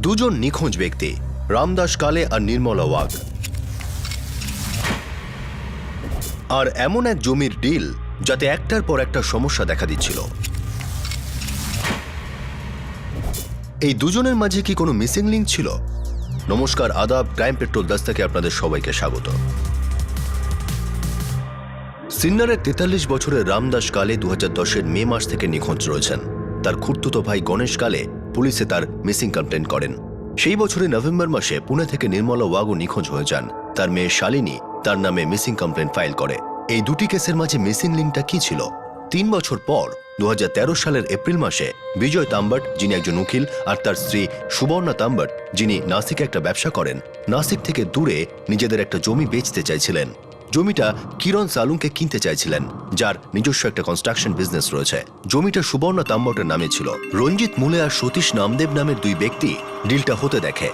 দুজন নিখোঁজ ব্যক্তি, রামদাস কালে আর নির্মলা ওয়াগ। আর এমন এক জমির ডিল যাতে একটার পর একটা সমস্যা দেখা দিচ্ছিল। এই দুজনের মাঝে কি কোনো মিসিং লিঙ্ক ছিল? নমস্কার, আদাব, ক্রাইম পেট্রোল 10 থেকে আপনাদের সবাইকে স্বাগত। সিন্নারের 43 বছরের রামদাস কালে 2010-এর মে মাস থেকে নিখোঁজ রয়েছেন। তার খুড়তুতো ভাই গণেশ কালে পুলিশে তার মিসিং কমপ্লেন করেন। সেই বছরের নভেম্বর মাসে পুনে থেকে নির্মলা ওয়াগও নিখোঁজ হয়ে যান। তার মেয়ে শালিনী তার নামে মিসিং কমপ্লেন ফাইল করে। এই দুটি কেসের মাঝে মিসিং লিঙ্কটা কি ছিল? 3 বছর পর 2013 সালের এপ্রিল মাসে বিজয় তাম্বট, যিনি একজন উকিল, আর তার স্ত্রী সুবর্ণা তাম্বট, যিনি নাসিকে একটা ব্যবসা করেন, নাসিক থেকে দূরে নিজেদের একটা জমি বেচতে চাইছিলেন। জমিটা কিরণ সালুংকে কিনতে চাইছিলেন, যার নিজস্ব একটা কনস্ট্রাকশন বিজনেস রয়েছে। জমিটা সুবর্ণা তাম্বটের নামে ছিল। রঞ্জিত মুলে আর সতীশ নামদেব নামের দুই ব্যক্তি ডিলটা হতে দেখে।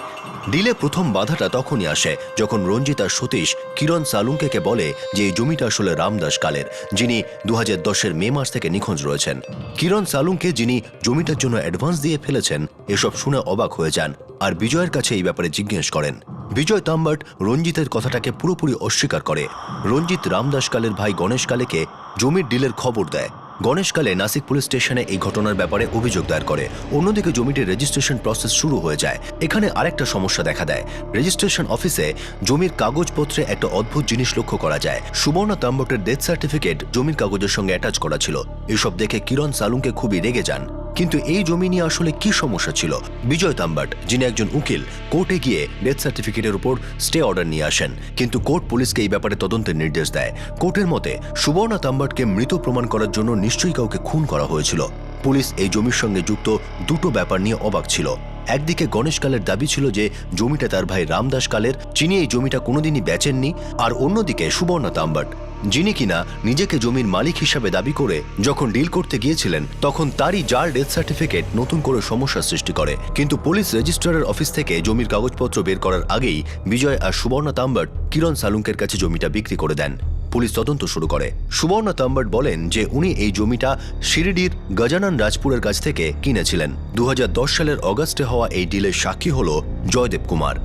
ডিলে প্রথম বাধাটা তখনই আসে যখন রঞ্জিত আর সতীশ কিরণ সালুংকে বলে যে এই জমিটা আসলে রামদাস কালের, যিনি 2010-এর মে মাস থেকে নিখোঁজ রয়েছেন। কিরণ সালুংকে, যিনি জমিটার জন্য অ্যাডভান্স দিয়ে ফেলেছেন, এসব শুনে অবাক হয়ে যান আর বিজয়ের কাছে এই ব্যাপারে জিজ্ঞেস করেন। বিজয় তাম্বট রঞ্জিতের কথাটাকে পুরোপুরি অস্বীকার করে। রঞ্জিত রামদাস কালের ভাই গণেশ কালেকে জমির ডিলের খবর দেয়। গণেশ কালে নাসিক পুলিশ স্টেশনে এই ঘটনার ব্যাপারে অভিযোগ দায়ের করে। অন্যদিকে জমিটির রেজিস্ট্রেশন প্রসেস শুরু হয়ে যায়। এখানে আরেকটা সমস্যা দেখা দেয়। রেজিস্ট্রেশন অফিসে জমির কাগজপত্রে একটা অদ্ভুত জিনিস লক্ষ্য করা যায়। সুবর্ণা তাম্বটের ডেথ সার্টিফিকেট জমির কাগজের সঙ্গে অ্যাটাচ করা ছিল। এসব দেখে কিরণ সালুংকে খুবই রেগে যান। কিন্তু এই জমি নিয়ে আসলে কি সমস্যা ছিল? বিজয় তাম্বট, যিনি একজন উকিল, কোর্টে গিয়ে ডেথ সার্টিফিকেটের উপর স্টে অর্ডার নিয়ে আসেন। কিন্তু কোর্ট পুলিশকে এই ব্যাপারে তদন্তের নির্দেশ দেয়। কোর্টের মতে সুবর্ণা তাম্বটকে মৃত প্রমাণ করার জন্য নিশ্চয়ই কাউকে খুন করা হয়েছিল। পুলিশ এই জমির সঙ্গে যুক্ত দুটো ব্যাপার নিয়ে অবাক ছিল। একদিকে গণেশ কালের দাবি ছিল যে জমিটা তার ভাই রামদাস কালের, যিনি এই জমিটা কোনোদিনই বেচেননি, আর অন্যদিকে সুবর্ণা তাম্বট, যিনি কিনা নিজেকে জমির মালিক হিসাবে দাবি করে যখন ডিল করতে গিয়েছিলেন তখন তারই জাল ডেথ সার্টিফিকেট নতুন করে সমস্যার সৃষ্টি করে। কিন্তু পুলিশ রেজিস্ট্রারের অফিস থেকে জমির কাগজপত্র বের করার আগেই বিজয় আর সুবর্ণা তাম্বট কিরণ সালুংকের কাছে জমিটা বিক্রি করে দেন। পুলিশ তদন্ত শুরু করে। সুবর্ণা তাম্বট বলেন যে উনি এই জমিটা শিরিডির গজানন রাজপুরের কাছ থেকে কিনেছিলেন। 2010 সালের অগাস্টে হওয়া এই ডিলের সাক্ষী হল জয়দেব কুমার।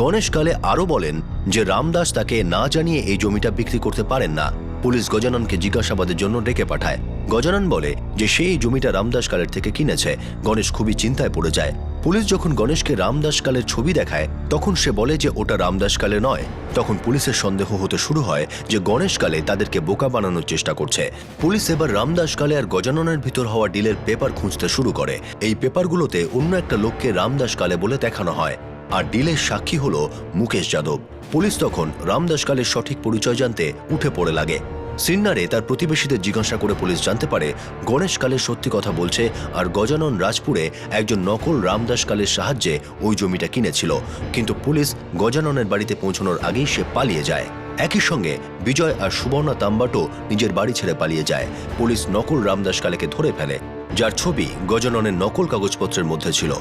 গণেশ কালে আরও বলেন যে রামদাস তাকে না জানিয়ে এই জমিটা বিক্রি করতে পারেন না। পুলিশ গজাননকে জিজ্ঞাসাবাদের জন্য ডেকে পাঠায়। গজানন বলে যে সে এই জমিটা রামদাস কালের থেকে কিনেছে। গণেশ খুবই চিন্তায় পড়ে যায়। পুলিশ যখন গণেশকে রামদাস কালের ছবি দেখায় তখন সে বলে যে ওটা রামদাস কালে নয়। তখন পুলিশের সন্দেহ হতে শুরু হয় যে গণেশ কালে তাদেরকে বোকা বানানোর চেষ্টা করছে। পুলিশ এবার রামদাস কালে আর গজাননের ভিতর হওয়া ডিলের পেপার খুঁজতে শুরু করে। এই পেপারগুলোতে অন্য একটা লোককে রামদাস কালে বলে দেখানো হয়, আর ডিলের সাক্ষী হল মুকেশ যাদব। পুলিশ তখন রামদাস কালের সঠিক পরিচয় জানতে উঠে পড়ে লাগে। সিন্নারে তার প্রতিবেশীদের জিজ্ঞাসা করে পুলিশ জানতে পারে গণেশ কালের সত্যি কথা বলছে, আর গজানন রাজপুরে একজন নকল রামদাস কালের সাহায্যে ওই জমিটা কিনেছিল। কিন্তু পুলিশ গজাননের বাড়িতে পৌঁছানোর আগেই সে পালিয়ে যায়। একই সঙ্গে বিজয় আর সুবর্ণা তাম্বটও নিজের বাড়ি ছেড়ে পালিয়ে যায়। পুলিশ নকল রামদাস কালেকে ধরে ফেলে, যার ছবি গজাননের নকল কাগজপত্রের মধ্যে ছিল।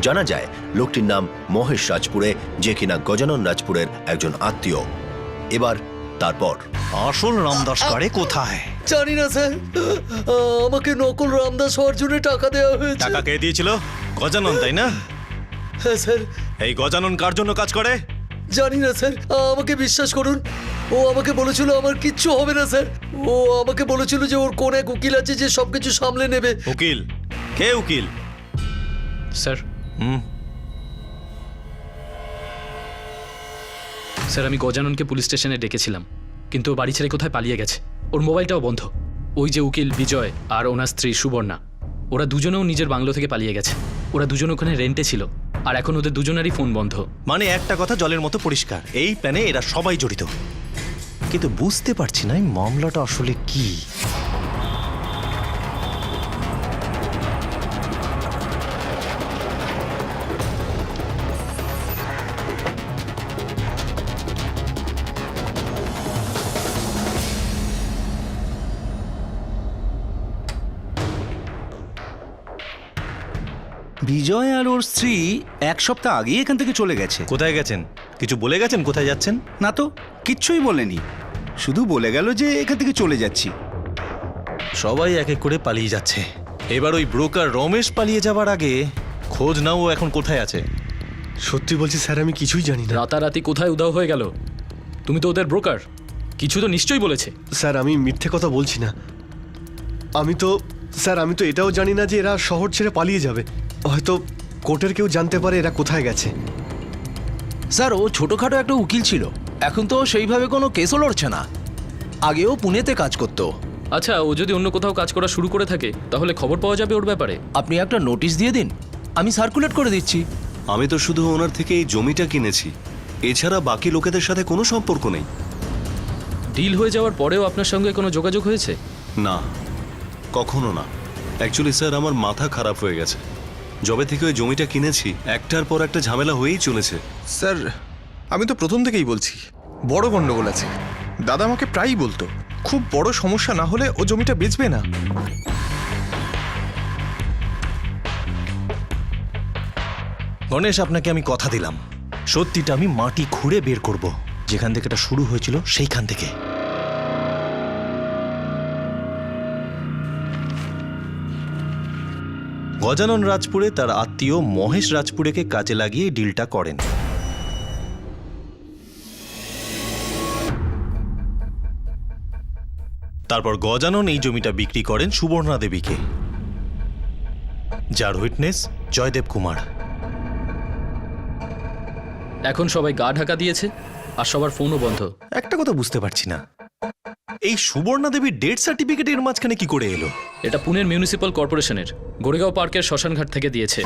জানা যায় লোকটির নাম মহেশ রাজপুরে, যে কিনা গজানন রাজপুরের একজন আত্মীয়। এবার তারপর আসল রামদাস কারে কোথায়? জানি না স্যার, আমাকে নকল রামদাস হওয়ার জন্য টাকা দেওয়া হয়েছে। টাকা কে দিয়েছিল? গজানন, তাই না? হ্যাঁ স্যার। এই গজানন কার জন্য কাজ করে? জানি না স্যার, আমাকে বিশ্বাস করুন। ও আমাকে বলেছিল আমার কিচ্ছু হবে না স্যার। ও আমাকে বলেছিল যে ওর কোন এক উকিল আছে যে সবকিছু সামলে নেবে। উকিল? কে উকিল? স্যার স্যার আমি গজাননকে পুলিশ স্টেশনে ডেকেছিলাম, কিন্তু ও বাড়ি ছেড়ে কোথায় পালিয়ে গেছে। ওর মোবাইলটাও বন্ধ। ওই যে উকিল বিজয় আর ওনার স্ত্রী সুবর্ণা, ওরা দুজনেও নিজের বাংলো থেকে পালিয়ে গেছে। ওরা দুজন ওখানে রেন্টে ছিল, আর এখন ওদের দুজনেরই ফোন বন্ধ। মানে একটা কথা জলের মতো পরিষ্কার, এই প্ল্যানে এরা সবাই জড়িত। কিন্তু বুঝতে পারছি না এই মামলাটা আসলে কি। বিজয় আর ওর স্ত্রী 1 সপ্তাহ আগেই এখান থেকে চলে গেছে। কোথায় গেছেন? কিছু বলে গেছেন কোথায় যাচ্ছেন? না তো, কিচ্ছুই বলেনি। শুধু বলে গেল যে এখান থেকে চলে যাচ্ছি। সবাই এক এক করে পালিয়ে যাচ্ছে। এবার ওই ব্রোকার রমেশ পালিয়ে যাবার আগে খোঁজ নাও ও এখন কোথায় আছে। সত্যি বলছি স্যার, আমি কিছুই জানি না। রাতারাতি কোথায় উধাও হয়ে গেল? তুমি তো ওদের ব্রোকার, কিছু তো নিশ্চয়ই বলেছে। স্যার আমি মিথ্যে কথা বলছি না। আমি তো এটাও জানি না যে এরা শহর ছেড়ে পালিয়ে যাবে। হয়তো কোর্টের কেউ জানতে পারে এরা কোথায় গেছে। স্যার, ও ছোটখাটো একটা উকিল ছিল, এখন তো সেইভাবে কোনো কেসও লড়ছে না। আগেও পুনেতে কাজ করতো। আচ্ছা, ও যদি অন্য কোথাও কাজ করা শুরু করে থাকে তাহলে খবর পাওয়া যাবে ওর ব্যাপারে। আপনি একটা নোটিশ দিয়ে দিন, আমি সার্কুলেট করে দিচ্ছি। আমি তো শুধু ওনার থেকে এই জমিটা কিনেছি, এছাড়া বাকি লোকেদের সাথে কোনো সম্পর্ক নেই। ডিল হয়ে যাওয়ার পরেও আপনার সঙ্গে কোনো যোগাযোগ হয়েছে? না, কখনো না। অ্যাকচুয়ালি স্যার, আমার মাথা খারাপ হয়ে গেছে। যবে থেকে ওই জমিটা কিনেছি একটার পর একটা ঝামেলা হয়েই চলেছে। স্যার, আমি তো প্রথম থেকেই বলছি বড় গন্ডগোল আছে। দাদা আমাকে প্রায়ই বলতো খুব বড় সমস্যা না হলে ও জমিটা বেচবে না। গণেশ, আপনাকে আমি কথা দিলাম, সত্যিটা আমি মাটি খুঁড়ে বের করব, যেখান থেকে এটা শুরু হয়েছিল সেইখান থেকে। গজানন রাজপুরে তার আত্মীয় মহেশ রাজপুরেকে কাজে লাগিয়ে ডিলটা করেন। তারপর গজানন এই জমিটা বিক্রি করেন সুবর্ণা দেবীকে, যার উইটনেস জয়দেব কুমার। এখন সবাই গা ঢাকা দিয়েছে আর সবার ফোনও বন্ধ। একটা কথা বুঝতে পারছি না, এই সুবর্ণা দেবীর ডেথ সার্টিফিকেট এর মাঝখানে কি করে এলো? এটা পুনের মিউনিসিপ্যাল কর্পোরেশনের গোরেগাঁও পার্কের শ্মশানঘাট থেকে দিয়েছে।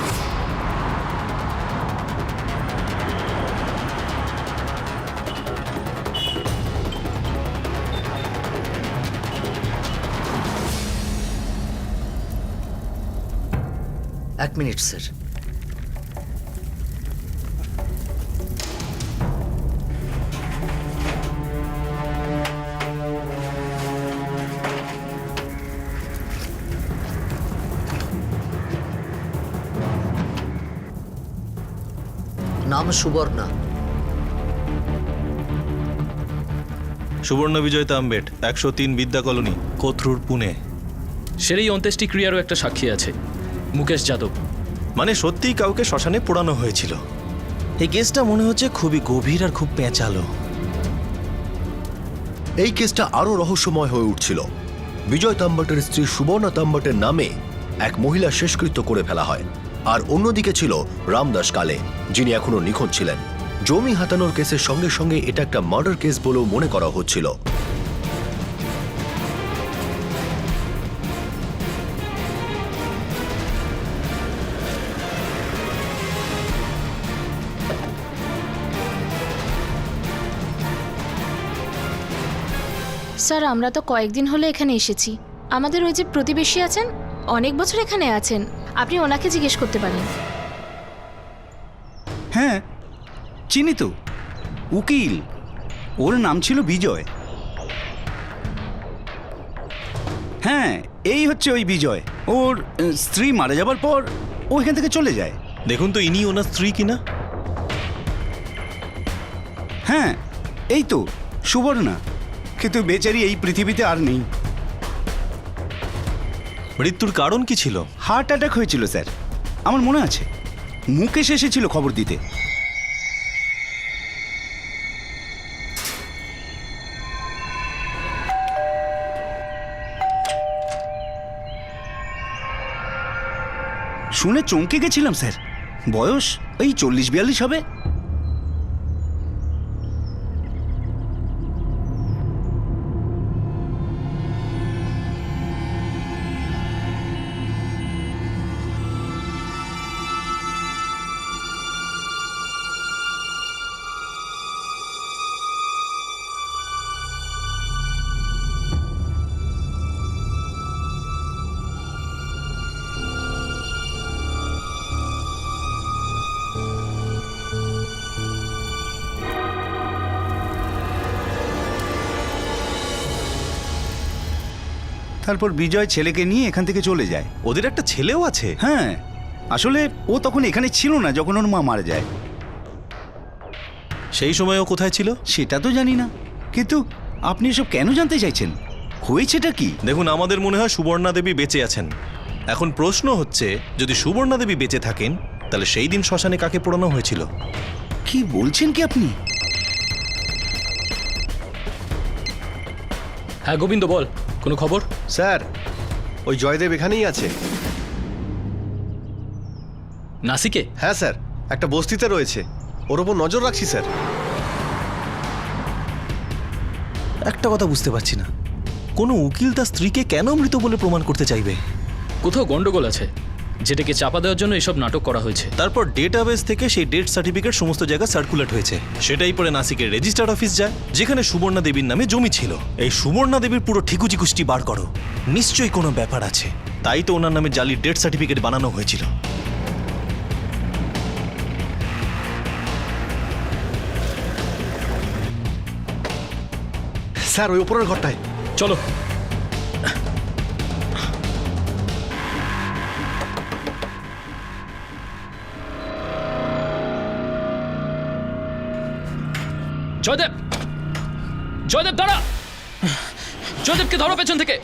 এক মিনিট স্যার। নাম সুবর্ণা। সুবর্ণ বিজয় তাম্বেট, 103 বিদ্যা কলোনি, কোথরুর, পুনে। সেরই অন্ত্যেষ্টিক্রিয়ারও একটা সাক্ষী আছে, মুকেশ যাদব। মানে সত্যিই কাউকে শ্মশানে পোড়ানো হয়েছিল। এই কেসটা মনে হচ্ছে খুবই গভীর আর খুব পেঁচালো। এই কেসটা আরো রহস্যময় হয়ে উঠছিল। বিজয় তাম্বটের স্ত্রী সুবর্ণা তাম্বটের নামে এক মহিলা শেষকৃত্য করে ফেলা হয়, আর অন্যদিকে ছিল রামদাস কালে, যিনি এখনো নিখোঁজ ছিলেন। জমি হাতানোর কেসের সঙ্গে সঙ্গে এটা একটা মার্ডার কেস বলেও মনে করা হচ্ছিল। স্যার, আমরা তো কয়েকদিন হলো এখানে এসেছি। আমাদের ওই যে প্রতিবেশী আছেন, অনেক বছর এখানে আছেন, আপনি ওনাকে জিজ্ঞেস করতে পারেন। হ্যাঁ, চিনি তো, উকিল। ওর নাম ছিল বিজয়। হ্যাঁ, এই হচ্ছে ওই বিজয়। ওর স্ত্রী মারা যাবার পর ও এখান থেকে চলে যায়। দেখুন তো ইনি ওনার স্ত্রী কিনা। হ্যাঁ, এই তো সুবর্ণা, কিন্তু বেচারি এই পৃথিবীতে আর নেই। মৃত্যুর কারণ কি ছিল? হার্ট অ্যাটাক হয়েছিল স্যার, আমার মনে আছে। মুকেশ এসেছিল খবর দিতে। শুনে চমকে গেছিলাম স্যার। বয়স ওই 40-42 হবে। তারপর বিজয় ছেলেকে নিয়ে এখান থেকে চলে যায়। ওদের একটা ছেলেও আছে? হ্যাঁ, আসলে ও তখন এখানে ছিল না যখন ওর মা মারা যায়। সেই সময় ও কোথায় ছিল? সেটা তো জানি না, কিন্তু আপনি এসব কেন জানতে চাইছেন? হয়েছেটা কি? দেখুন, আমাদের মনে হয় সুবর্ণা দেবী বেঁচে আছেন। এখন প্রশ্ন হচ্ছে, যদি সুবর্ণা দেবী বেঁচে থাকেন তাহলে সেই দিন শ্মশানে কাকে পোড়ানো হয়েছিল? কি বলছেন কি আপনি? হ্যাঁ গোবিন্দ, বল, কোনো খবর? স্যার ওই জয়দেব এখানেই আছে। নাসিকে? হ্যাঁ স্যার, একটা বস্তিতে রয়েছে, ওর ওপর নজর রাখছি স্যার। একটা কথা বুঝতে পারছি না, কোনো উকিল তার স্ত্রীকে কেন মৃত বলে প্রমাণ করতে চাইবে? কোথাও গন্ডগোল আছে, যেটাকে চাপা দেওয়ার জন্য এসব নাটক করা হয়েছে। তারপর ডেটাবেস থেকে সেই ডেথ সার্টিফিকেট সমস্ত জায়গায় সার্কুলেট হয়েছে, সেটাই পরে নাসিকের রেজিস্টার অফিস যায়, যেখানে সুবর্ণা দেবীর নামে জমি ছিল। এই সুবর্ণা দেবীর পুরো ঠিকুজি কুষ্টি বার করো, নিশ্চয়ই কোনো ব্যাপার আছে। তাই তো ওনার নামে জালি ডেথ সার্টিফিকেট বানানো হয়েছিল। স্যার ওই উপরের ঘরটায়। চলো। জয়দেব, জয়দেব দাঁড়া! জয়দেবকে ধরো পেছন থেকে।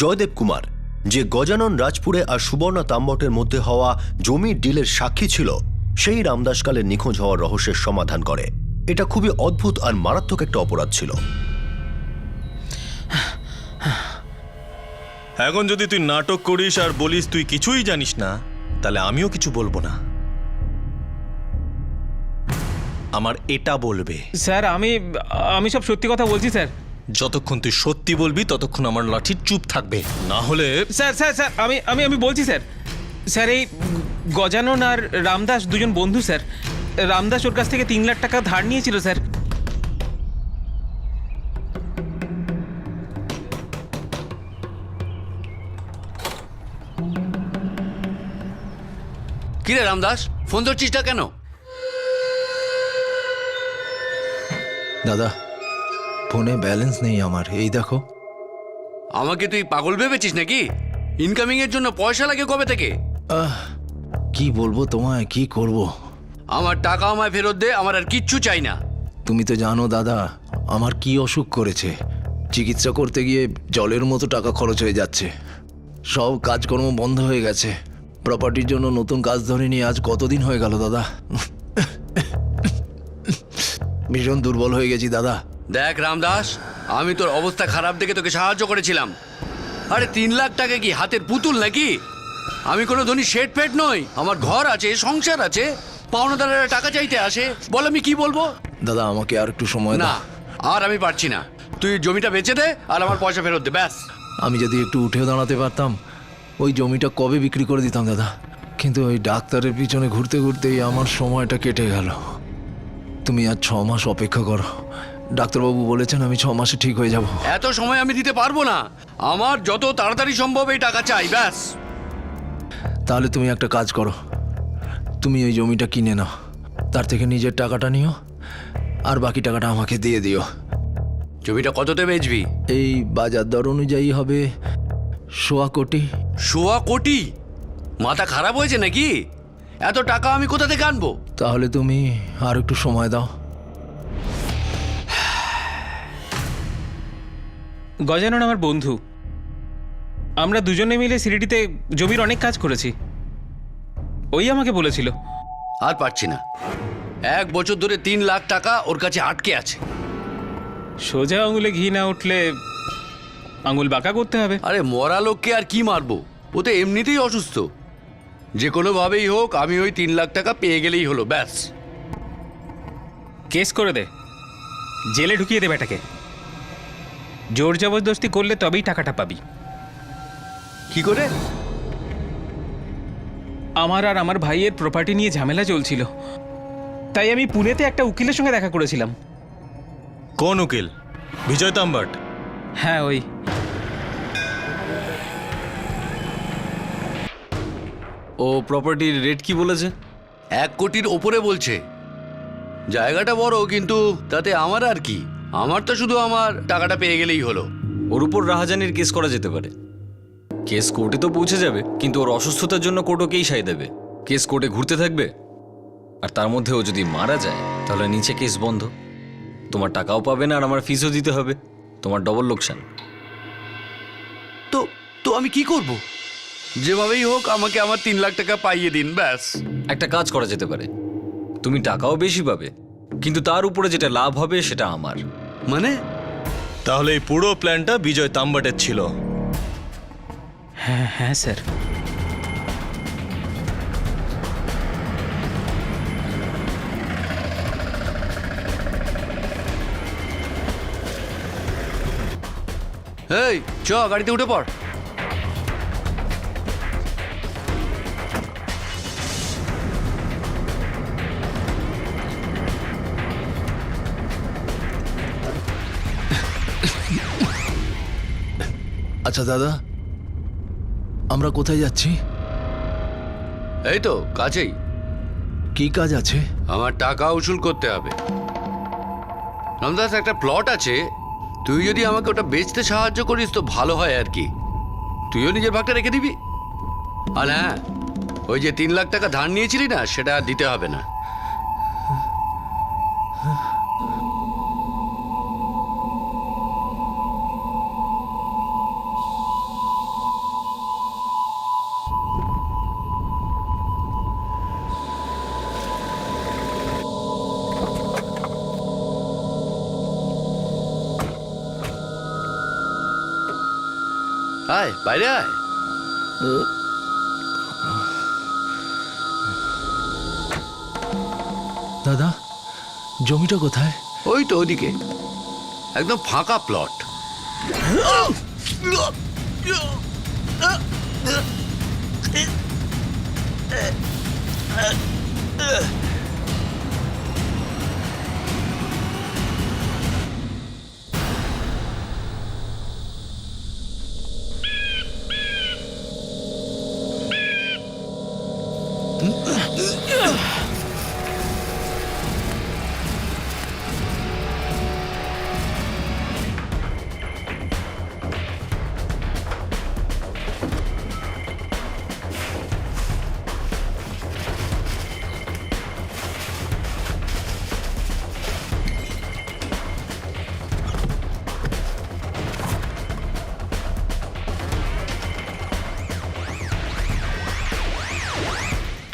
জয়দেব কুমার, যে গজানন রাজপুরে আর সুবর্ণা তাম্বটের মধ্যে হওয়া জমির ডিলের সাক্ষী ছিল, সেই রামদাসকালের নিখোঁজ হওয়ার রহস্যের সমাধান করে। এটা খুবই অদ্ভুত আর মারাত্মক একটা অপরাধ ছিল। এখন যদি তুই নাটক করিস আর বলিস তুই কিছুই জানিস না, তাহলে আমিও কিছু বলবো না। আমার এটা বলবে। স্যার আমি সব সত্যি কথা বলছি স্যার। যতক্ষণ তুই সত্যি বলবি ততক্ষণ আমার লাঠি চুপ থাকবে, না হলে। স্যার স্যার স্যার আমি বলছি স্যার। স্যার এই গজানন আর রামদাস দুজন বন্ধু স্যার। রামদাস ওর কাছ থেকে 3 লাখ টাকা ধার নিয়েছিল স্যার। কিরে রামদাস, ফোন ধরছিস না কেন? দাদা ফোনে ব্যালেন্স নেই আমার, এই দেখো। আমাকে তুই পাগল ভেবেছিস নাকি? ইনকামিং এর জন্য পয়সা লাগে কবে থেকে? কি বলবো তোমায়, কি করব? আমার টাকা আমায় ফেরত দে, আমার আর কিচ্ছু চাই না। তুমি তো জানো দাদা আমার কি অসুখ করেছে। চিকিৎসা করতে গিয়ে জলের মতো টাকা খরচ হয়ে যাচ্ছে, সব কাজকর্ম বন্ধ হয়ে গেছে। প্রপার্টির জন্য নতুন কাজ ধরে নিয়ে আজ কতদিন হয়ে গেল দাদা। ভীষণ দুর্বল হয়ে গেছি দাদা। দেখ রামদাস, আমি তোর অবস্থা খারাপ দেখে তোকে সাহায্য করেছিলাম। আরে 3 লাখ টাকা কি হাতের পুতুল নাকি? আমি কোনো ধনী শেঠ ফেট নই, আমার ঘর আছে, সংসার আছে। পাওনাদারেরা টাকা চাইতে আসে, বল আমি কি বলবো? দাদা আমাকে আর একটু সময় না, দাও। আর আমি পারছি না। তুই জমিটা বেচে দে আর আমার পয়সা ফেরত দে, ব্যাস। আমি যদি একটু উঠে দাঁড়াতে পারতাম ওই জমিটা কবে বিক্রি করে দিতাম দাদা, কিন্তু ওই ডাক্তারের পিছনে ঘুরতে ঘুরতেই আমার সময়টা কেটে গেল। তুমি আর 6 মাস অপেক্ষা করো, ডাক্তারবাবু বলেছেন আমি 6 মাসে ঠিক হয়ে যাব। এত সময় আমি দিতে পারবো না, আমার যত তাড়াতাড়ি সম্ভব এই টাকা চাই, ব্যাস। তাহলে তুমি একটা কাজ করো, তুমি ওই জমিটা কিনে নাও, তার থেকে নিজের টাকাটা নিও আর বাকি টাকাটা আমাকে দিয়ে দিও। জমিটা কততে বেচবি? এই বাজার দর অনুযায়ী হবে 1.25 কোটি। 1.25 কোটি? মাথা খারাপ হয়েছে নাকি? এত টাকা আমি কোথা থেকে আনবো? তাহলে তুমি আর একটু সময় দাও। গজানন আমার বন্ধু, আমরা দুজনে মিলে সিরিডিতে জমির অনেক কাজ করেছি। ওই আমাকে বলেছিল। আর পারছি না, 1 বছর ধরে 3 লাখ টাকা ওর কাছে আটকে আছে। সোজা আঙুলে ঘি না উঠলে আঙুল বাঁকা করতে হবে। আরে মরা লোককে আর কি মারবো, ও তো এমনিতেই অসুস্থ। যে কোনোভাবেই হোক আমি ওই 3 লাখ টাকা পেয়ে গেলেই হলো, ব্যাস। কেস করে দে, জেলে ঢুকিয়ে দে বেটাকে। জোর জবরদস্তি করলে তবেই টাকাটা পাবি। কি করে? আমার আর আমার ভাইয়ের প্রপার্টি নিয়ে ঝামেলা চলছিল, তাই আমি পুনেতে একটা উকিলের সঙ্গে দেখা করেছিলাম। কোন উকিল? বিজয় তাম্বট? হ্যাঁ ওই। ও প্রপার্টির রেট কি বলেছে? 1 কোটির ওপরে বলছে। জায়গাটা বড়, কিন্তু তাতে আমার আর কি? আমার তো শুধু আমার টাকাটা পেয়ে গেলেই হলো। ওর উপর রাহাজানির কেস করা যেতে পারে। কেস কোর্টে তো পৌঁছে যাবে, কিন্তু ওর অসুস্থতার জন্য কোর্ট ওকেই সাই দেবে। কেস কোর্টে ঘুরতে থাকবে, আর তার মধ্যে ও যদি মারা যায় তাহলে নিচে কেস বন্ধ। তোমার টাকাও পাবে না, আর আমার ফিসও দিতে হবে। তোমার ডবল লোকসান। তো তো আমি কি করব? যেভাবেই হোক আমাকে আমার 3 লাখ টাকা পাইয়ে দিন, ব্যাস। একটা কাজ করা যেতে পারে, তুমি টাকাও বেশি পাবে, কিন্তু তার উপরে যেটা লাভ হবে সেটা আমার। মানে? তাহলে এই পুরো প্ল্যানটা বিজয় তাম্বাটের ছিল। হ্যাঁ হ্যাঁ স্যার। এই চ, গাড়িতে উঠে পড়। আচ্ছা দাদা, আমরা কোথায় যাচ্ছি? এই তো কাছেই। কি কাজ আছে? আমার টাকা উসুল করতে হবে। রামদাস, একটা প্লট আছে, তুই যদি আমাকে ওটা বেচতে সাহায্য করিস তো ভালো হয় আর কি। তুইও নিজের ভাগটা রেখে দিবি। আর হ্যাঁ, ওই যে 3 লাখ টাকা ধার নিয়েছিলি না, সেটা আর দিতে হবে না। আয়, বাইরে আয়। দাদা, জমিটা কোথায়? ওই তো ওদিকে, একদম ফাঁকা প্লট।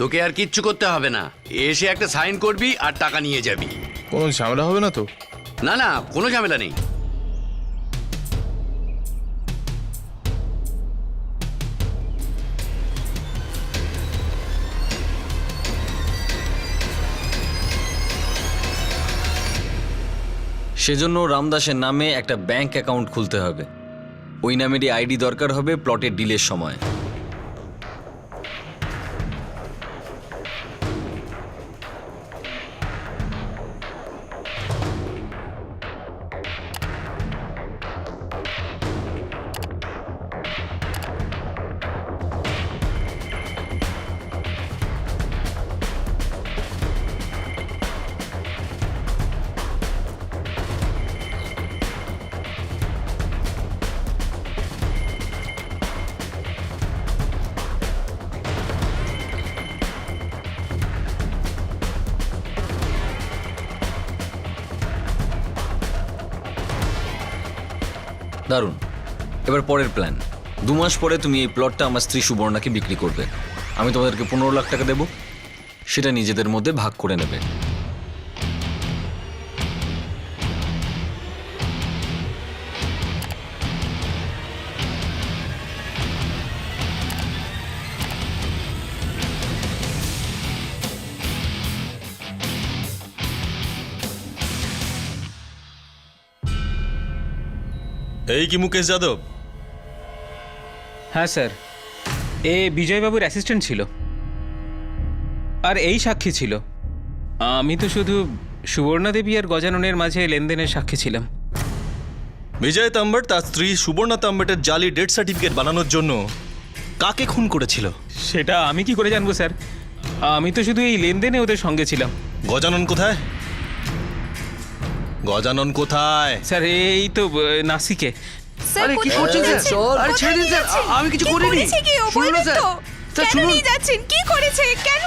তোকে আর কিচ্ছু করতে হবে না, এসে একটা সাইন করবি আর টাকা নিয়ে যাবি। কোনো ঝামেলা হবে না তো? না না, কোনো ঝামেলা নেই। সেজন্য রামদাসের নামে একটা ব্যাংক অ্যাকাউন্ট খুলতে হবে। ওই নামেরই আইডি দরকার হবে প্লটের ডিলের সময়। দারুণ। এবার পরের প্ল্যান। 2 মাস পরে তুমি এই প্লটটা আমার স্ত্রী সুবর্ণাকে বিক্রি করবে। আমি তোমাদেরকে 15 লাখ টাকা দেব, সেটা নিজেদের মধ্যে ভাগ করে নেবে। এই কি মুকেশ যাদব? হ্যাঁ স্যার, এ বিজয়বাবুর অ্যাসিস্ট্যান্ট ছিল, আর এই সাক্ষী ছিল। আমি তো শুধু সুবর্ণা দেবী আর গজাননের মাঝে লেনদেনের সাক্ষী ছিলাম। বিজয় তাম্বট তার স্ত্রী সুবর্ণা তাম্বটের জালি ডেথ সার্টিফিকেট বানানোর জন্য কাকে খুন করেছিল? সেটা আমি কি করে জানবো স্যার? আমি তো শুধু এই লেনদেনে ওদের সঙ্গে ছিলাম। গজানন কোথায়? গজানন কোথায়? স্যার এই তো নাসিকে। আরে কি করছেন স্যার? চল। আরে ছেড়ে দিন স্যার, আমি কিছু করিনি। শুনুন না স্যার, স্যার শুনুন। যাচ্ছেন কি করেছে কেন?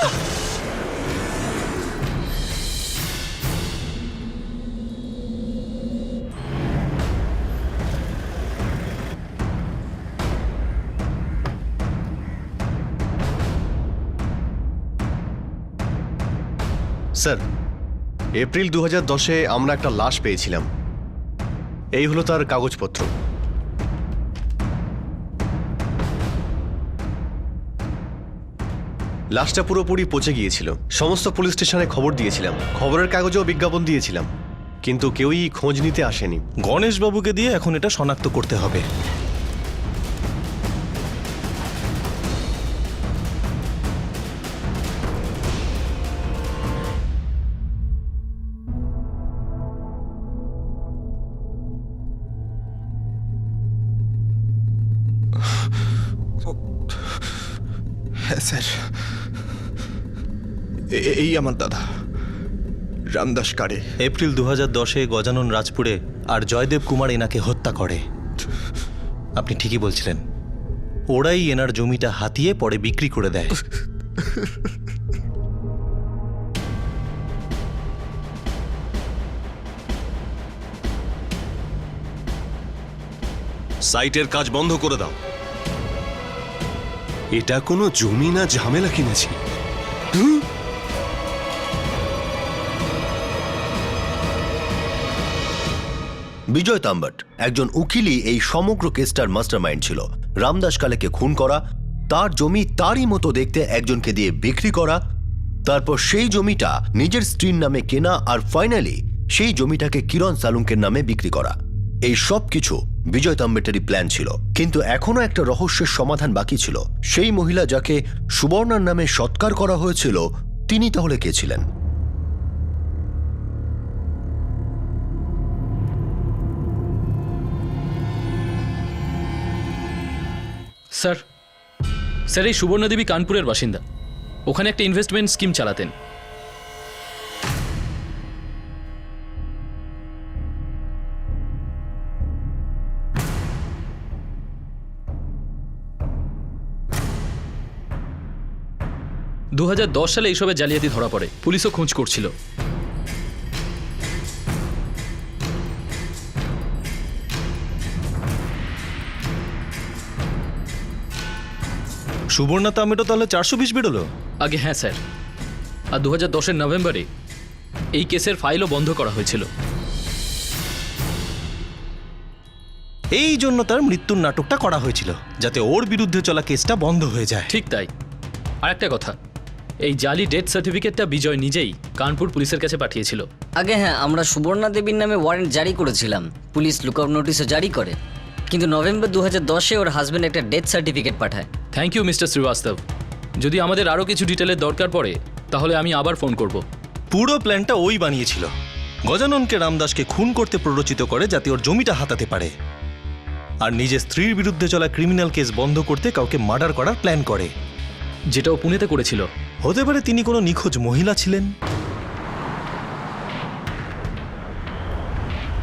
স্যার, এপ্রিল 2010-এ আমরা একটা লাশ পেয়েছিলাম। এই হলো তার কাগজপত্র। লাশটা পুরোপুরি পচে গিয়েছিল। সমস্ত পুলিশ স্টেশনে খবর দিয়েছিলাম, খবরের কাগজেও বিজ্ঞাপন দিয়েছিলাম, কিন্তু কেউই খোঁজ নিতে আসেনি। গণেশবাবুকে দিয়ে এখন এটা শনাক্ত করতে হবে। হ্যাঁ স্যার, এই আমার দাদা রামদাস কারে। এপ্রিল 2010-এ গজানন রাজপুরে আর জয়দেব কুমার এনাকে হত্যা করে। আপনি ঠিকই বলছিলেন, ওরাই এনার জমিটা হাতিয়ে পরে বিক্রি করে দেয়। সাইটের কাজ বন্ধ করে দাও। এটা কোনো জমি না ঝামেলা কিনেছি। বিজয় তাম্বট একজন উকিলই এই সমগ্র কেসটার মাস্টারমাইন্ড ছিল। রামদাস কালেকে খুন করা, তার জমি তারই মতো দেখতে একজনকে দিয়ে বিক্রি করা, তারপর সেই জমিটা নিজের স্ত্রীর নামে কেনা, আর ফাইনালি সেই জমিটাকে কিরণ সালুঙ্কের নামে বিক্রি করা। এই সব কিছু বিজয় তাম্বটেরই প্ল্যান ছিল। কিন্তু এখনো একটা রহস্যের সমাধান বাকি ছিল। সেই মহিলা যাকে সুবর্ণার নামে সৎকার করা হয়েছিল, তিনি তাহলে কে ছিলেন? স্যার স্যার এই সুবর্ণা দেবী কানপুরের বাসিন্দা। ওখানে একটা ইনভেস্টমেন্ট স্কিম চালাতেন। দু সালে এইসবের জালিয়াতি ধরা পড়ে, পুলিশও খোঁজ করছিল। সুবর্ণা তাম্বট তাহলে 420 বেরোলো। আগে হ্যাঁ স্যার, আর 2010-এর নভেম্বরে এই কেসের ফাইলও বন্ধ করা হয়েছিল। এই জন্য তার মৃত্যুর নাটকটা করা হয়েছিল, যাতে ওর বিরুদ্ধে চলা কেসটা বন্ধ হয়ে যায়। ঠিক তাই। আর একটা কথা, এই জালি ডেথ সার্টিফিকেটটা বিজয় নিজেই কানপুর পুলিশের কাছে পাঠিয়েছিল। আগে হ্যাঁ, আমরা সুবর্ণা দেবীর নামে ওয়ারেন্ট জারি করেছিলাম, পুলিশ লুকআউট নোটিশও জারি করে, কিন্তু নভেম্বর 2010-এ ওর হাজব্যান্ড একটা ডেথ সার্টিফিকেট পাঠায়। Thank you mister Srivastava. যদি আমাদের আরও কিছু ডিটেলের দরকার পড়ে তাহলে আমি আবার ফোন করব। পুরো প্ল্যানটা ওই বানিয়েছিল। গজাননকে রামদাসকে খুন করতে প্ররোচিত করে যাতে ওর জমিটা হাতাতে পারে, আর নিজের স্ত্রীর বিরুদ্ধে চলা ক্রিমিনাল কেস বন্ধ করতে কাউকে মার্ডার করার প্ল্যান করে, যেটাও পুনেতে করেছিল। হতে পারে তিনি কোনো নিখোঁজ মহিলা ছিলেন।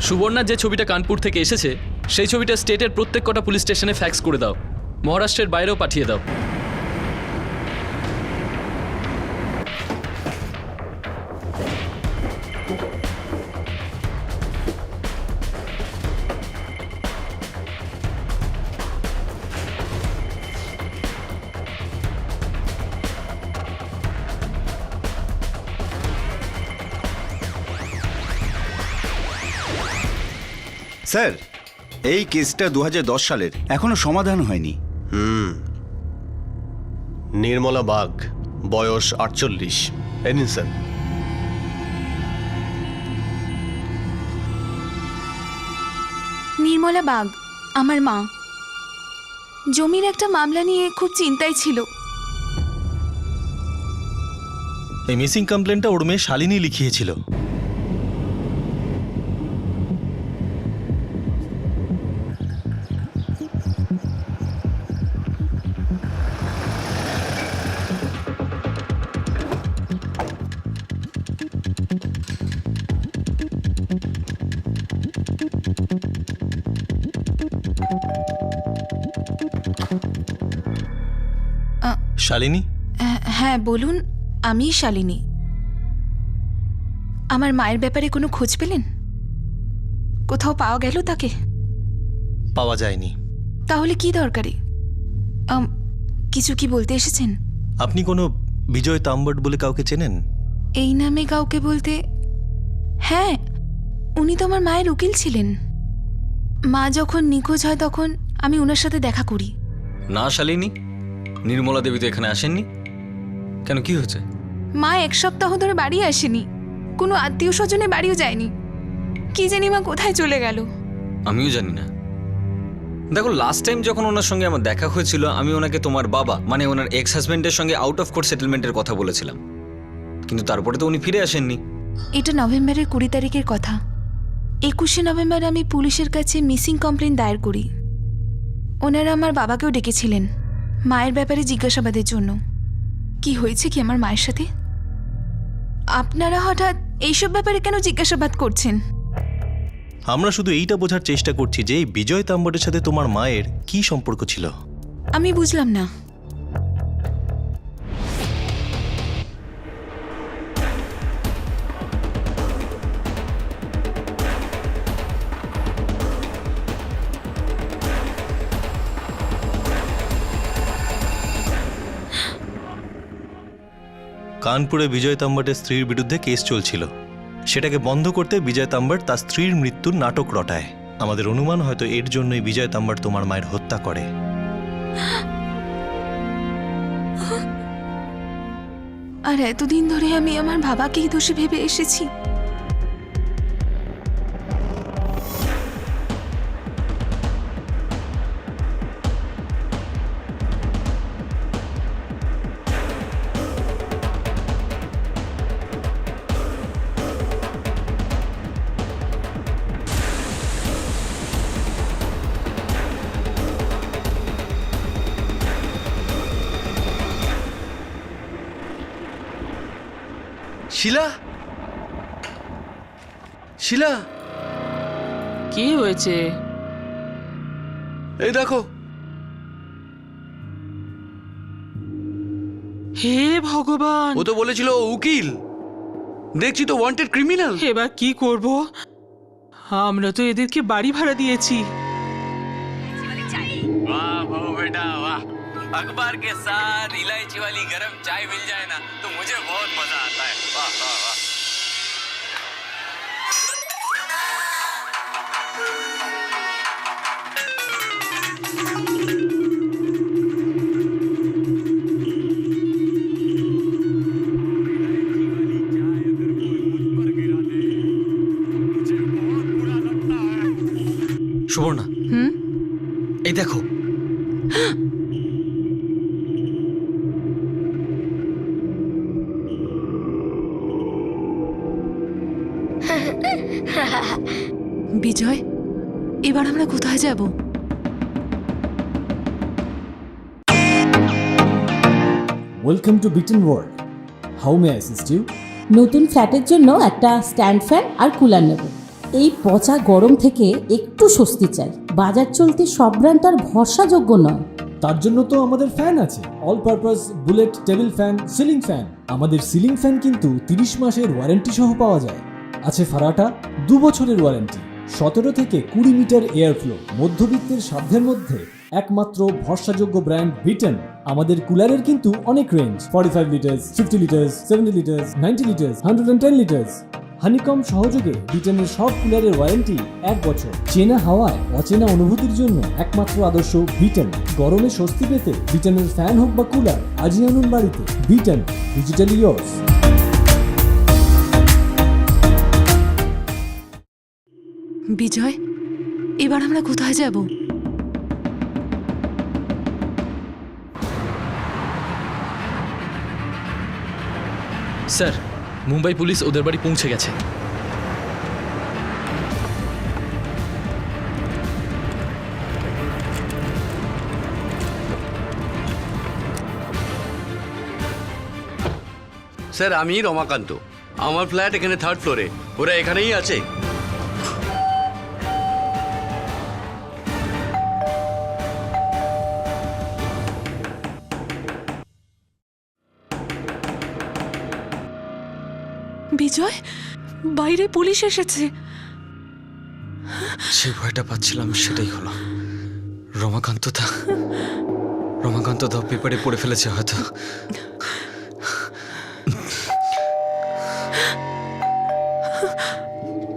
সুবর্ণার যে ছবিটা কানপুর থেকে এসেছে সেই ছবিটা স্টেটের প্রত্যেক কটা পুলিশ স্টেশনে ফ্যাক্স করে দাও, মহারাষ্ট্রের বাইরেও পাঠিয়ে দাও। স্যার, এই কেসটা 2010 সালের, এখনো সমাধান হয়নি। নির্মলা বাগ, বয়স 48। এই নিন স্যার। নির্মলা বাগ আমার মা। জমির একটা মামলা নিয়ে খুব চিন্তায় ছিল। এই মিসিং কমপ্লেনটা ওর মেয়ে শালিনী লিখিয়েছিল। শালিনী? হ্যাঁ বলুন, আমি শালিনী। আমার মায়ের ব্যাপারে কোনো খোঁজ পেলেন? কোথাও পাওয়া গেল তাকে? পাওয়া যায়নি। তাহলে কি দরকারি? কিছু কি বলতে এসেছেন? আপনি কোনো বিজয় তাম্বট বলে কাউকে চেনেন? এই নামে কাউকে বলতে, হ্যাঁ, উনি তো আমার মায়ের উকিল ছিলেন। মা যখন নিখোঁজ হয় তখন আমি ওনার সাথে দেখা করি। না শালিনী, নির্মলা দেবী তো এখানে আসেননি। কেন, কি হয়েছে? মা 1 সপ্তাহ ধরে বাড়ি আসেনি, কোনো আত্মীয় স্বজনে বাড়িও যায়নি। কি জানি মা কোথায় চলে গেল। আমিও জানি না। দেখো, লাস্ট টাইম যখন ওনার সঙ্গে আমার দেখা হয়েছিল, আমি ওনাকে তোমার বাবা মানে ওনার এক্স হাজব্যান্ডের সঙ্গে আউট অফ কোর্ট সেটেলমেন্টের কথা বলেছিলাম, কিন্তু তারপরে তো উনি ফিরে আসেননি। এটা নভেম্বরের 20 তারিখের কথা। 21শে নভেম্বর আমি পুলিশের কাছে মিসিং কমপ্লেন দায়ের করি। ওনারা আমার বাবাকেও ডেকেছিলেন মায়ের ব্যাপারে জিজ্ঞাসাবাদের জন্য। কি হয়েছে কি আমার মায়ের সাথে? আপনারা হঠাৎ এইসব ব্যাপারে কেন জিজ্ঞাসাবাদ করছেন? আমরা শুধু এইটা বোঝার চেষ্টা করছি যে এই বিজয় তাম্বটের সাথে তোমার মায়ের কি সম্পর্ক ছিল। আমি বুঝলাম না। কানপুরে বিজয় তাম্বটের স্ত্রীর বিরুদ্ধে কেস চলছিল। সেটাকে বন্ধ করতে বিজয় তাম্বট তার স্ত্রীর মৃত্যুর নাটক রটায়। আমাদের অনুমান হয়তো এর জন্যই বিজয় তাম্বট তোমার মায়ের হত্যা করে। আর এতদিন ধরে আমি আমার বাবাকেই দোষী ভেবে এসেছি। শিলা, শিলা, কি হয়েছে? এই দেখো। হে ভগবান! ও তো বলেছিল ও উকিল, দেখছি তো ওয়ান্টেড ক্রিমিনাল। এবার কি করব? আমরা তো এদেরকে বাড়ি ভাড়া দিয়েছি। वाह बहू बेटा वाह, अखबार के साथ इलायची वाली गरम चाय मिल जाए ना तो मुझे बहुत मजा आता है। वाह वाह वाह। সুবর্ণা, এই দেখো। বিজয়, এবার আমরা কোথায় যাব? Welcome to bitten world. How may I assist you? নতুন ফ্ল্যাটের জন্য একটা স্ট্যান্ড ফ্যান আর কুলার নেব। এই পচা গরম থেকে একটু স্বস্তি চাই। বাজার চলতে সব ব্র্যান্ড আর ভরসাযোগ্য নয়। তার জন্য তো আমাদের ফ্যান আছে, all purpose bullet table fan, ceiling fan. আমাদের সিলিং ফ্যান কিন্তু 30 মাসের ওয়ারেন্টি সহ পাওয়া যায়। আছে ফারাটা 2 বছরের ওয়ারেন্টি, 17 থেকে 20 মিটার এয়ার ফ্লো। মধ্যবিত্তের সাধ্যের মধ্যে একমাত্র ভরসাযোগ্য ব্র্যান্ড বিটেন। আমাদের কুলারের কিন্তু অনেক range, 45 litres, 50 litres, 70 litres, 90 litres, 110 litres. Honeycomb সহযোগে বিটেনের সব কুলারের ওয়ারেন্টি 1 বছর। চেনা হাওয়ায় অচেনা অনুভূতির জন্য একমাত্র আদর্শ বিটেন। গরমে স্বস্তি পেতে বিটেনের ফ্যান হোক বা কুলার, আজই আনুন বাড়িতে। Beaten, digitally yours. বিজয়, এবার আমরা কোথায় যাব? স্যার, মুম্বাই পুলিশ ওদের বাড়ি পৌঁছে গেছে। স্যার, আমি রমাকান্ত। আমার ফ্ল্যাট এখানে 3rd ফ্লোরে। ওরা এখানেই আছে। বিজয়, বাইরে পুলিশ এসেছে। যে ভয়টা পাচ্ছিলাম সেটাই হলো। রমাকান্ত দা পেপারে পড়ে ফেলেছে হয়তো।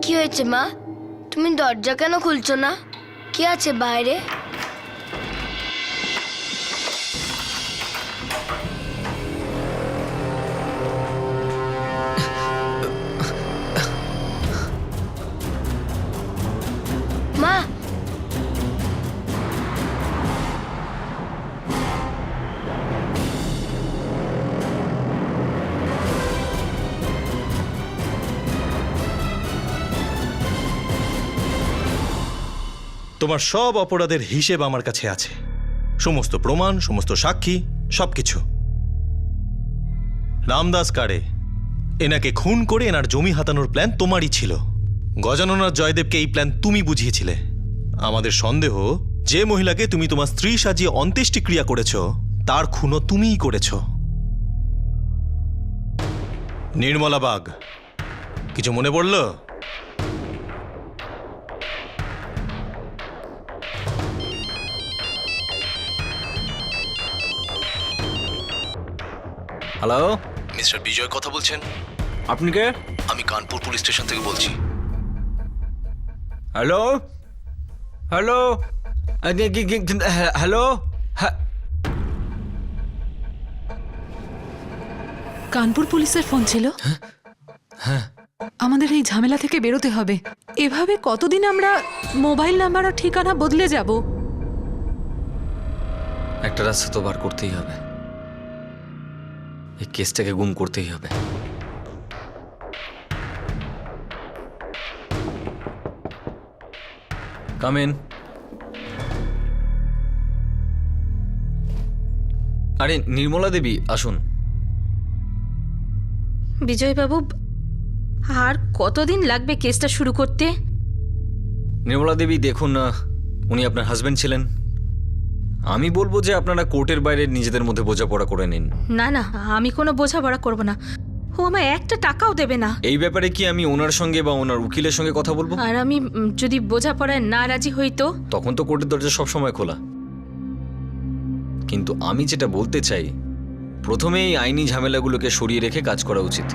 কি হয়েছে মা? তুমি দরজা কেন খুলছো না? কি আছে বাইরে? মা, তোমার সব অপরাধের হিসেব আমার কাছে আছে, সমস্ত প্রমাণ, সমস্ত সাক্ষী, সবকিছু। রামদাস কারে এনাকে খুন করে এনার জমি হাতানোর প্ল্যান তোমারই ছিল। গজানন আর জয়দেবকে এই প্ল্যান তুমি বুঝিয়েছিলে। আমাদের সন্দেহ, যে মহিলাকে তুমি তোমার স্ত্রী সাজিয়ে অন্ত্যেষ্টিক্রিয়া করেছ তার খুনও তুমিই করেছ। নির্মলা বাগ, কিছু মনে পড়ল? হ্যালো, মিস্টার বিজয় কথা বলছেন? আপনি কে? আমি কানপুর পুলিশ স্টেশন থেকে বলছি। Hello hello hello. কানপুর পুলিশের ফোন ছিল। হ্যাঁ, আমাদের এই ঝামেলা থেকে বেরোতে হবে। এভাবে কতদিন আমরা মোবাইল নাম্বার আর ঠিকানা বদলে যাব? একটা রাস্তা তো বার করতেই হবে। এই কেসটাকে গুম করতেই হবে। Come in. আরে নির্মলা দেবী, আসুন। বিজয়বাবু, আর কতদিন লাগবে কেসটা শুরু করতে? নির্মলা দেবী দেখুন, উনি আপনার হাজবেন্ড ছিলেন। আমি বলবো যে আপনারা কোর্টের বাইরে নিজেদের মধ্যে বোঝাপড়া করে নিন। না না, আমি কোনো বোঝাপড়া করব না। ও আমায় একটা টাকাও দেবে না। এই ব্যাপারে কি আমি ওনার সঙ্গে বা ওনার উকিলের সঙ্গে কথা বলবো? আর আমি যদি বোঝাপড়ায় না রাজি হই তো? তখন তো কোর্টের দরজা সবসময় খোলা। কিন্তু আমি যেটা বলতে চাই, প্রথমে এই আইনি ঝামেলাগুলোকে সরিয়ে রেখে কাজ করা উচিত।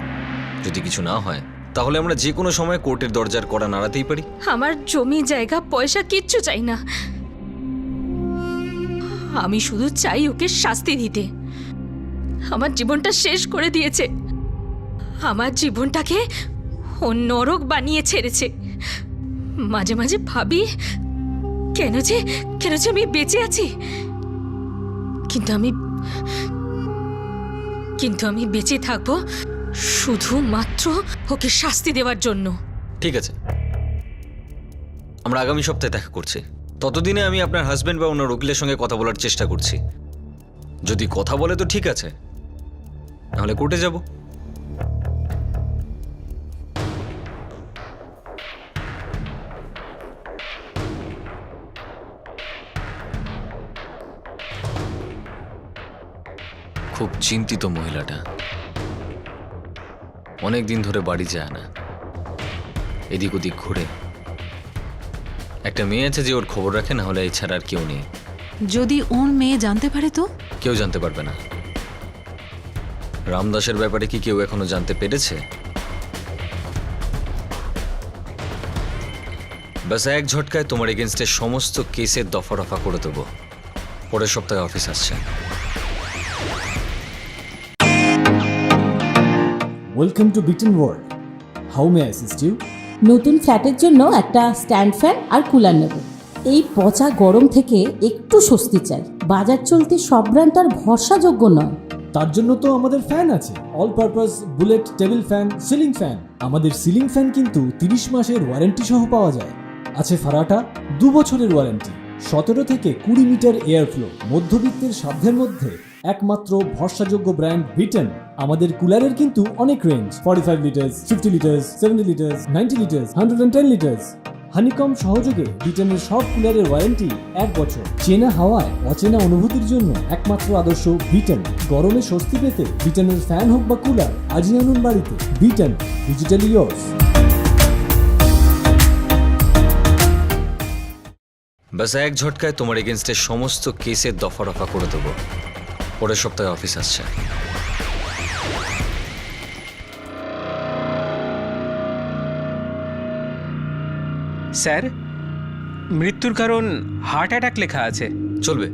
যদি কিছু না হয় তাহলে আমরা যে কোনো সময় কোর্টের দরজার কড়া নাড়াতেই পারি। আমার জমি জায়গা পয়সা কিচ্ছু চাই না। আমি শুধু চাই ওকে শাস্তি দিতে। আমার জীবনটা শেষ করে দিয়েছে। আমার জীবনটাকে ও নরক বানিয়ে ছেড়েছে। মাঝে মাঝে ভাবি কেন যে আমি বেঁচে আছি। কিন্তু আমি বেঁচে থাকবো শুধুমাত্র ওকে শাস্তি দেওয়ার জন্য। ঠিক আছে, আমরা আগামী সপ্তাহে দেখা করছি। ততদিনে আমি আপনার হাজবেন্ড বা ওনার উকিলের সঙ্গে কথা বলার চেষ্টা করছি। যদি কথা বলে তো ঠিক আছে, নাহলে কোর্টে যাব। খুব চিন্তিত মহিলাটা, অনেক দিন ধরে বাড়ি যায় না, এদিক ওদিক ঘুরে। একটা মেয়ে আছে যে ওর খবর রাখে, না হলে এছাড়া আর কেউ নেই। যদি ওর মেয়ে জানতে পারে তো? কেউ জানতে পারবে না। রামদাসের ব্যাপারে কি কেউ এখনো জানতে পেরেছে? ব্যাস এক ঝটকায় তোমার এগেনস্টে সমস্ত কেসের দফা রফা করে দেবো। পরের সপ্তাহে অফিস আসছে। Welcome to bitten world. How may I assist you? নতুন ফ্ল্যাটের জন্য একটা স্ট্যান্ড ফ্যান আর কুলার নেব। এই পচা গরম থেকে একটু স্বস্তি চাই। বাজার চলতে সব ব্র্যান্ড তো আর ভরসাযোগ্য নয়। তার জন্য তো আমাদের ফ্যান আছে, all purpose bullet table fan, ceiling fan. আমাদের সিলিং ফ্যান কিন্তু 30 মাসের ওয়ারেন্টি সহ পাওয়া যায়। আছে ফারাটা 2 বছরের ওয়ারেন্টি, 17 থেকে 20 মিটার এয়ার ফ্লো। মধ্যবিত্তের সাধ্যের মধ্যে একমাত্র ভরসাযোগ্য ব্র্যান্ড বিটেন। আমাদের কুলারের কিন্তু অনেক range, 45 litres, 50 litres, 70 litres, 90 litres, 110 litres. Honeycomb সহযোগে ব্রিটেনের সব কুলারের ওয়ারেন্টি 1 বছর। চেনা হাওয়ায় অচেনা অনুভূতির জন্য একমাত্র আদর্শ ব্রিটেন। গরমে স্বস্তি পেতে ব্রিটেনের ফ্যান হোক বা কুলার, আজই আনুন বাড়িতে। Britain, digitally years. ব্যাস এক ঝটকায় তোমার এগেনস্টে সমস্ত কেসের দফা রফা করে দেবো। পরের সপ্তাহে অফিস আসছে। স্যার, মৃত্যুর কারণ হার্ট অ্যাটাক লেখা আছে। চলবে,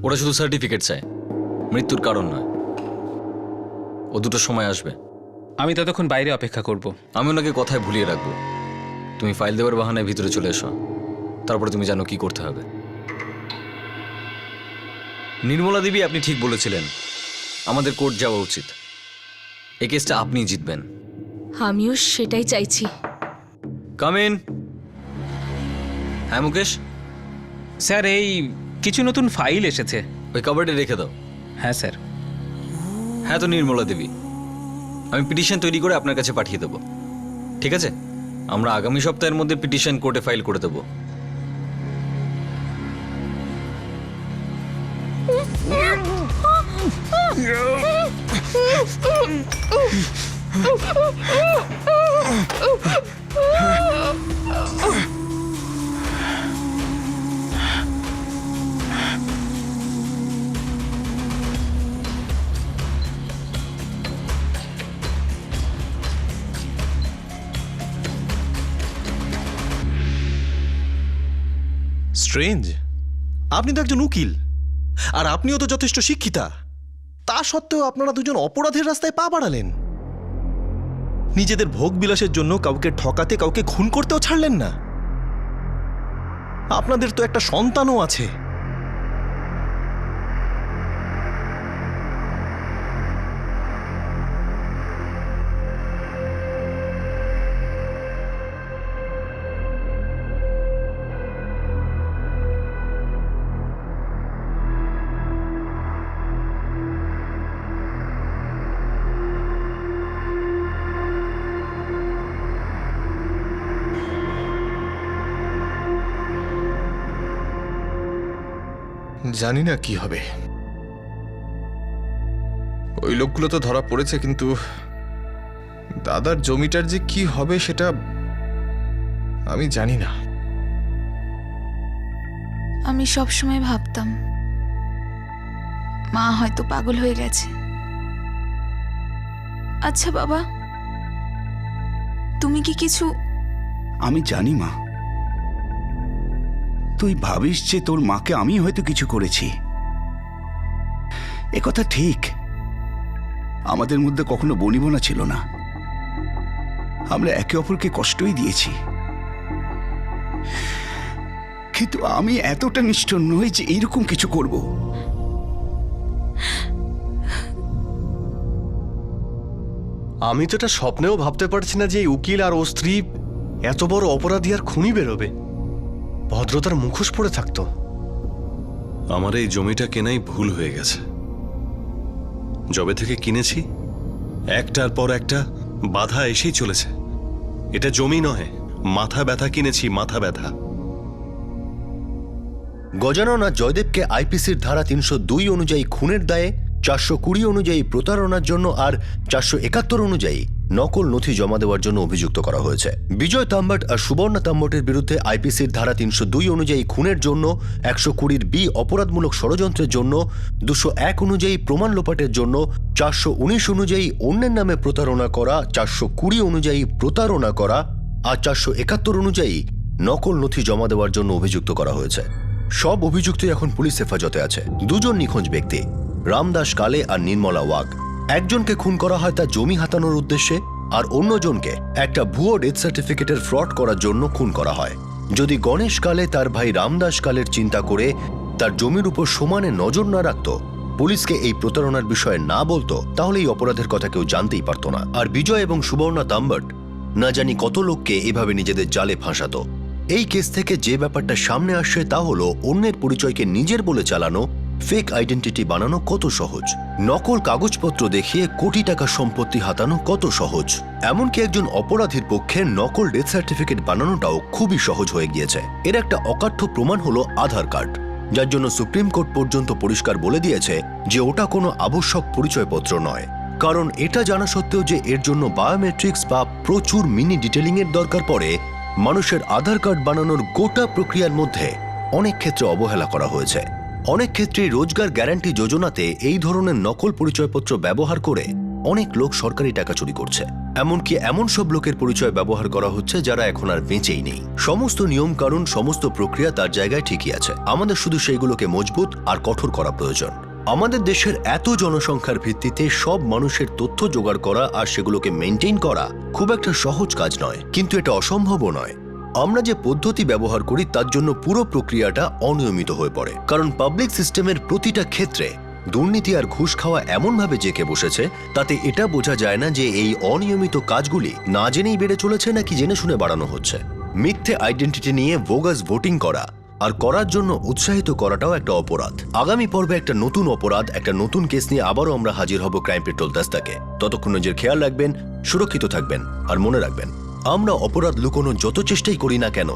ওরা শুধু সার্টিফিকেট চায়, মৃত্যুর কারণ নয়। ও দুটোর সময় আসবে। আমি ততক্ষণ বাইরে অপেক্ষা করব। আমি ওনাকে কথায় ভুলিয়ে রাখবো। তুমি ফাইল দেওয়ার বাহানায় ভিতরে চলে এসো, তারপরে তুমি জানো কি করতে হবে। নির্মলা দেবী, আপনি ঠিক বলেছিলেন, আমাদের কোর্ট যাওয়া উচিত। এই কেসটা আপনি জিতবেন। আমিও সেটাই চাইছি। Come in. হ্যাঁ মুকেশ? স্যার, এই কিছু নতুন ফাইল এসেছে। ওই কাবার্ডে রেখে দাও। হ্যাঁ স্যার। হ্যাঁ তো নির্মলা দেবী, আমি পিটিশন তৈরি করে আপনার কাছে পাঠিয়ে দেবো। ঠিক আছে, আমরা আগামী সপ্তাহের মধ্যে পিটিশন কোর্টে ফাইল করে দেবো। স্ট্রেঞ্জ, আপনি তো একজন উকিল, আর আপনিও তো যথেষ্ট শিক্ষিতা। তা সত্ত্বেও আপনারা দুজন অপরাধের রাস্তায় পা বাড়ালেন। নিজেদের ভোগ বিলাসের জন্য কাউকে ঠকাতে, কাউকে খুন করতেও ছাড়লেন না। আপনাদের তো একটা সন্তানও আছে। জানি না কি হবে। ওই লোকগুলো তো ধরা পড়েছে, কিন্তু দাদার জমিটার যে কি হবে সেটা আমি জানি না। আমি সব সময় ভাবতাম মা হয়তো পাগল হয়ে গেছে। আচ্ছা বাবা, তুমি কি কিছু... আমি জানি মা, তুই ভাবিস যে তোর মাকে আমি হয়তো কিছু করেছি। এ কথা ঠিক, আমাদের মধ্যে কখনো বনিবনা ছিল না। আমরা একে অপরকে কষ্টই দিয়েছি, কিন্তু আমি এতটা নিষ্ঠুর নই যে এইরকম কিছু করব। আমি তো এটা স্বপ্নেও ভাবতে পারছি না যে এই উকিল আর ও স্ত্রী এত বড় অপরাধী আর খুনি বেরোবে। ভদ্রতার মুখোশ পড়ে থাকতো। আমার এই জমিটা কেনাই ভুল হয়ে গেছে। যবে থেকে কিনেছি একটার পর একটা বাধা এসেই চলেছে। এটা জমি নয়, মাথা ব্যথা কিনেছি, মাথা ব্যথা। গজানন আর জয়দেবকে আইপিসির ধারা 302 অনুযায়ী খুনের দায়ে, 420 অনুযায়ী প্রতারণার জন্য আর 471 অনুযায়ী নকল নথি জমা দেওয়ার জন্য অভিযুক্ত করা হয়েছে। বিজয় তাম্বট আর সুবর্ণা তাম্বটের বিরুদ্ধে আইপিসির ধারা 302 অনুযায়ী খুনের জন্য, 120 বি অপরাধমূলক ষড়যন্ত্রের জন্য, 201 অনুযায়ী প্রমাণ লোপাটের জন্য, 419 অনুযায়ী অন্যের নামে প্রতারণা করা, 420 অনুযায়ী প্রতারণা করা আর 471 অনুযায়ী নকল নথি জমা দেওয়ার জন্য অভিযুক্ত করা হয়েছে। সব অভিযুক্তই এখন পুলিশ হেফাজতে আছে। দুজন নিখোঁজ ব্যক্তি, রামদাস কালে আর নির্মলা ওয়াগ। একজনকে খুন করা হয় তার জমি হাতানোর উদ্দেশ্যে, আর অন্যজনকে একটা ভুয়ো ডেথ সার্টিফিকেটের ফ্রড করার জন্য খুন করা হয়। যদি গণেশ কালে তার ভাই রামদাস কালের চিন্তা করে তার জমির উপর সমানে নজর না রাখত, পুলিশকে এই প্রতারণার বিষয়ে না বলতো, তাহলে এই অপরাধের কথা কেউ জানতেই পারত না। আর বিজয় এবং সুবর্ণা তাম্বট না জানি কত লোককে এভাবে নিজেদের জালে ফাঁসাতো। এই কেস থেকে যে ব্যাপারটা সামনে আসছে তা হলো অন্যের পরিচয়কে নিজের বলে চালানো ফেক আইডেন্টিটি বানানো কত সহজ, নকল কাগজপত্র দেখিয়ে কোটি টাকা সম্পত্তি হাতানো কত সহজ, এমনকি একজন অপরাধীর পক্ষে নকল ডেথ সার্টিফিকেট বানানোটাও খুবই সহজ হয়ে গিয়েছে। এর একটা অকাঠ্য প্রমাণ হলো আধার কার্ড, যার জন্য সুপ্রিম কোর্ট পর্যন্ত পরিষ্কার বলে দিয়েছে যে ওটা কোনো আবশ্যক পরিচয়পত্র নয়। কারণ এটা জানা সত্ত্বেও যে এর জন্য বায়োমেট্রিক্স বা প্রচুর মিনি ডিটেলিং এর দরকার পড়ে, মানুষের আধার কার্ড বানানোর গোটা প্রক্রিয়ার মধ্যে অনেক ক্ষেত্রে অবহেলা করা হয়েছে। অনেক ক্ষেত্রে রোজগার গ্যারান্টি যোজনাতে এই ধরনের নকল পরিচয়পত্র ব্যবহার করে অনেক লোক সরকারি টাকা চুরি করছে। এমনকি এমন সব লোকের পরিচয় ব্যবহার করা হচ্ছে যারা এখন আর বেঁচেই নেই। সমস্ত নিয়ম কানুন, সমস্ত প্রক্রিয়া তার জায়গায় ঠিকই আছে, আমাদের শুধু সেইগুলোকে মজবুত আর কঠোর করা প্রয়োজন। আমাদের দেশের এত জনসংখ্যার ভিত্তিতে সব মানুষের তথ্য জোগাড় করা আর সেগুলোকে মেনটেন করা খুব একটা সহজ কাজ নয়, কিন্তু এটা অসম্ভবও নয়। আমরা যে পদ্ধতি ব্যবহার করি তার জন্য পুরো প্রক্রিয়াটা অনিয়মিত হয়ে পড়ে, কারণ পাবলিক সিস্টেমের প্রতিটা ক্ষেত্রে দুর্নীতি আর ঘুষ খাওয়া এমনভাবে জেঁকে বসেছে, তাতে এটা বোঝা যায় না যে এই অনিয়মিত কাজগুলি না জেনেই বেড়ে চলেছে নাকি জেনে শুনে বাড়ানো হচ্ছে। মিথ্যে আইডেন্টিটি নিয়ে বোগাস ভোটিং করা আর করার জন্য উৎসাহিত করাটাও একটা অপরাধ। আগামী পর্বে একটা নতুন অপরাধ, একটা নতুন কেস নিয়ে আবারও আমরা হাজির হব ক্রাইম পেট্রোল দাস্তাকে। ততক্ষণ নিজের খেয়াল রাখবেন, সুরক্ষিত থাকবেন, আর মনে রাখবেন, আমরা অপরাধ লুকোনোর যত চেষ্টাই করি না কেন,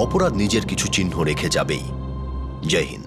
অপরাধ নিজের কিছু চিহ্ন রেখে যাবেই। জয় হিন্দ।